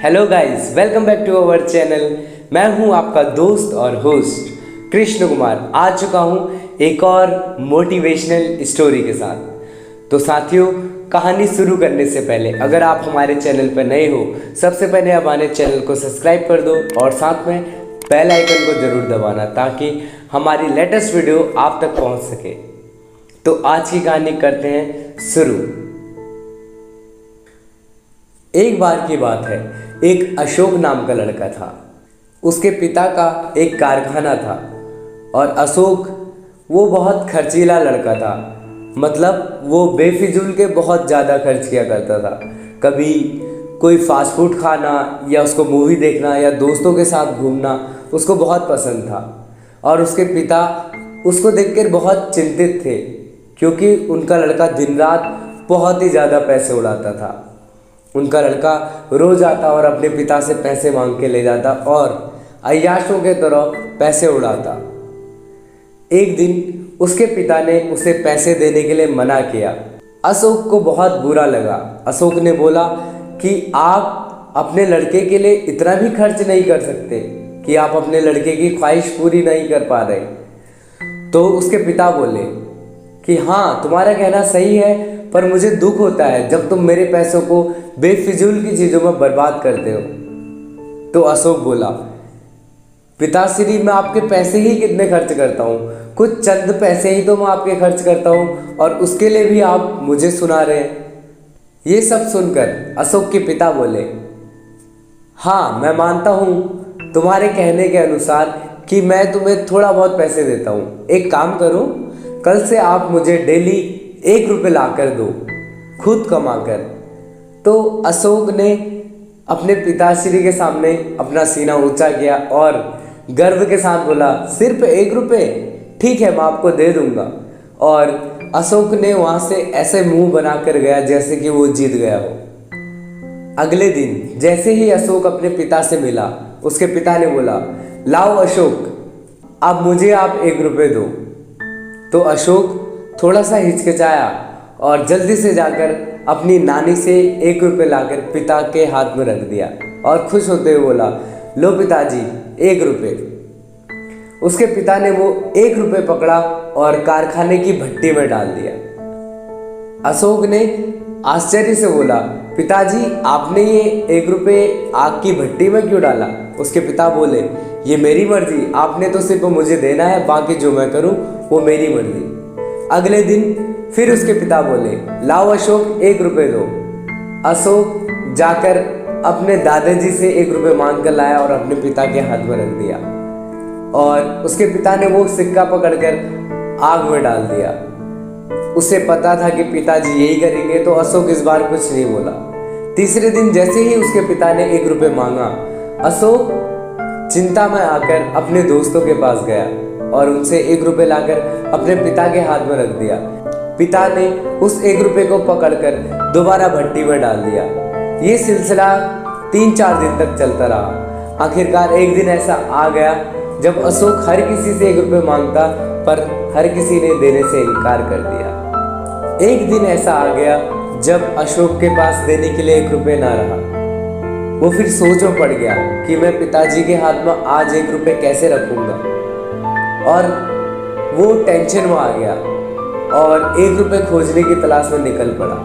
Hello guys, welcome back to our channel. मैं हूं आपका दोस्त और होस्ट कृष्ण कुमार। आ चुका हूं एक और मोटिवेशनल स्टोरी के साथ। तो साथियों, कहानी शुरू करने से पहले अगर आप हमारे चैनल पर नए हो, सबसे पहले हमारे चैनल को सब्सक्राइब कर दो और साथ में बेल आइकन को ज़रूर दबाना ताकि हमारी लेटेस्ट वीडियो आप तक पहुंच सके। तो आज की कहानी करते हैं शुरू। एक बार की बात है, एक अशोक नाम का लड़का था। उसके पिता का एक कारखाना था और अशोक वो बहुत खर्चीला लड़का था। मतलब वो बेफिजूल के बहुत ज़्यादा खर्च किया करता था। कभी कोई फास्ट फूड खाना या उसको मूवी देखना या दोस्तों के साथ घूमना उसको बहुत पसंद था। और उसके पिता उसको देखकर बहुत चिंतित थे क्योंकि उनका लड़का दिन रात बहुत ही ज़्यादा पैसे उड़ाता था। उनका लड़का रोज आता और अपने पिता से पैसे मांग के ले जाता और अय्याशों के तरह पैसे उड़ाता। एक दिन उसके पिता ने उसे पैसे देने के लिए मना किया। अशोक को बहुत बुरा लगा। अशोक ने बोला कि आप अपने लड़के के लिए इतना भी खर्च नहीं कर सकते कि आप अपने लड़के की ख्वाहिश पूरी नहीं कर पा रहे। तो उसके पिता बोले कि हाँ, तुम्हारा कहना सही है, पर मुझे दुख होता है जब तुम मेरे पैसों को बेफिजूल की चीज़ों में बर्बाद करते हो। तो अशोक बोला, पिताश्री, मैं आपके पैसे ही कितने खर्च करता हूँ, कुछ चंद पैसे ही तो मैं आपके खर्च करता हूँ और उसके लिए भी आप मुझे सुना रहे हैं। ये सब सुनकर अशोक के पिता बोले, हाँ, मैं मानता हूँ तुम्हारे कहने के अनुसार कि मैं तुम्हें थोड़ा बहुत पैसे देता हूँ। एक काम करो, कल से आप मुझे डेली 1 रुपये ला कर दो, खुद कमा कर। तो अशोक ने अपने पिताश्री के सामने अपना सीना ऊंचा किया और गर्व के साथ बोला, सिर्फ 1 रुपये? ठीक है, मैं आपको दे दूंगा। और अशोक ने वहाँ से ऐसे मुंह बना कर गया जैसे कि वो जीत गया हो। अगले दिन जैसे ही अशोक अपने पिता से मिला, उसके पिता ने बोला, लाओ अशोक, अब मुझे आप 1 रुपये दो। तो अशोक थोड़ा सा हिचकिचाया और जल्दी से जाकर अपनी नानी से 1 रुपये लाकर पिता के हाथ में रख दिया और खुश होते हुए बोला, लो पिताजी, 1 रुपये। उसके पिता ने वो 1 रुपये पकड़ा और कारखाने की भट्टी में डाल दिया। अशोक ने आश्चर्य से बोला, पिताजी, आपने ये 1 रुपये आग की भट्टी में क्यों डाला? उसके पिता बोले, ये मेरी मर्जी, आपने तो सिर्फ मुझे देना है, बाकी जो मैं करूं वो मेरी मर्जी। अगले दिन फिर उसके पिता बोले, लाओ अशोक, 1 रुपये दो। अशोक जाकर अपने दादाजी से 1 रुपये मांग कर लाया और अपने पिता के हाथ में रख दिया और उसके पिता ने वो सिक्का पकड़कर आग में डाल दिया। उसे पता था कि पिताजी यही करेंगे, तो अशोक इस बार कुछ नहीं बोला। तीसरे दिन जैसे ही उसके पिता ने 1 रुपये मांगा, अशोक चिंता में आकर अपने दोस्तों के पास गया और उनसे 1 रुपये लाकर अपने पिता के हाथ में रख दिया। पिता ने उस 1 रुपये को पकड़कर दोबारा भट्टी में डाल दिया। ये सिलसिला 3-4 दिन तक चलता रहा। आखिरकार एक दिन ऐसा आ गया जब अशोक हर किसी से 1 रुपये मांगता, पर हर किसी ने देने से इनकार कर दिया। एक दिन ऐसा आ गया जब अशोक के पास देने के लिए 1 रुपये ना रहा। वो फिर सोच में पड़ गया कि मैं पिताजी के हाथ में आज 1 रुपये कैसे रखूँगा, और वो टेंशन में आ गया और 1 रुपये खोजने की तलाश में निकल पड़ा।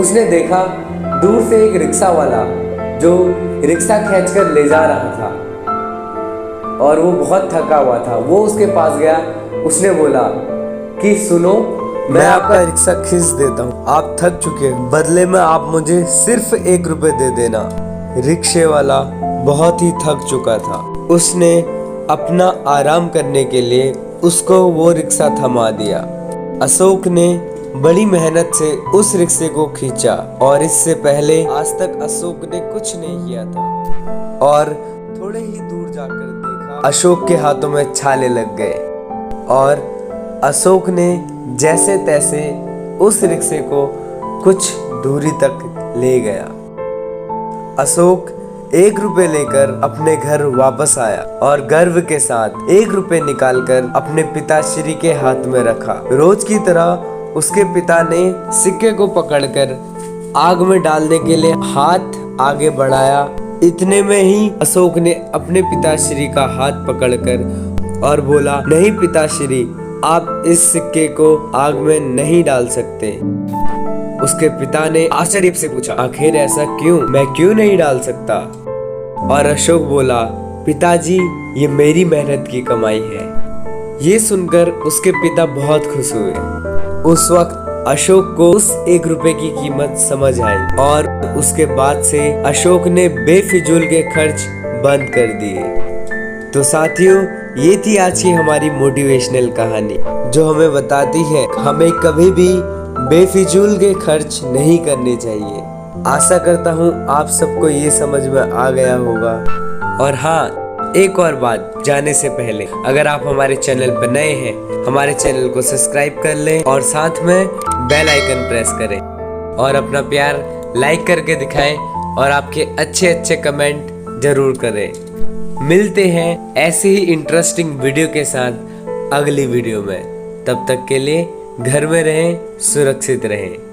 उसने देखा दूर से एक रिक्शा वाला जो रिक्शा खींचकर ले जा रहा था और वो बहुत थका हुआ था। वो उसके पास गया। उसने बोला कि सुनो, मैं आपका रिक्शा खींच देता हूँ, आप थक चुके हैं, बदले में आप मुझे सिर्फ 1 रुपये दे देना। रिक्शे वाला बहुत ही थक चुका था। उसने अपना आराम करने के लिए उसको वो रिक्शा थमा दिया। अशोक ने बड़ी मेहनत से उस रिक्शे को खींचा और इससे पहले आज तक अशोक ने कुछ नहीं किया था। और थोड़े ही दूर जाकर देखा, अशोक के हाथों में छाले लग गए और अशोक ने जैसे तैसे उस रिक्शे को कुछ दूरी तक ले गया। अशोक 1 रुपये लेकर अपने घर वापस आया और गर्व के साथ 1 रुपये निकालकर अपने पिताश्री के हाथ में रखा। रोज की तरह उसके पिता ने सिक्के को पकड़कर आग में डालने के लिए हाथ आगे बढ़ाया। इतने में ही अशोक ने अपने पिताश्री का हाथ पकड़कर और बोला, नहीं पिताश्री, आप इस सिक्के को आग में नहीं डाल सकते। उसके पिता ने आश्चर्य से पूछा, आखिर ऐसा क्यों, मैं क्यों नहीं डाल सकता? और अशोक बोला, पिताजी, ये मेरी मेहनत की कमाई है। ये सुनकर उसके पिता बहुत खुश हुए। उस वक्त अशोक को उस 1 रुपए की कीमत समझ आई और उसके बाद से अशोक ने बेफिजूल के खर्च बंद कर दिए। तो साथियों, ये थी आज की हमारी मोटिवेशनल कहानी, जो हमें बताती है हमें कभी भी बेफिजूल के खर्च नहीं करने चाहिए। आशा करता हूँ आप सबको ये समझ में आ गया होगा। और हाँ, एक और बात जाने से पहले, अगर आप हमारे चैनल पर नए हैं, हमारे चैनल को सब्सक्राइब कर लें और साथ में बेल आइकन प्रेस करें और अपना प्यार लाइक करके दिखाएं और आपके अच्छे अच्छे कमेंट जरूर करें। मिलते हैं ऐसे ही इंटरेस्टिंग वीडियो के साथ अगली वीडियो में। तब तक के लिए घर में रहें, सुरक्षित रहें।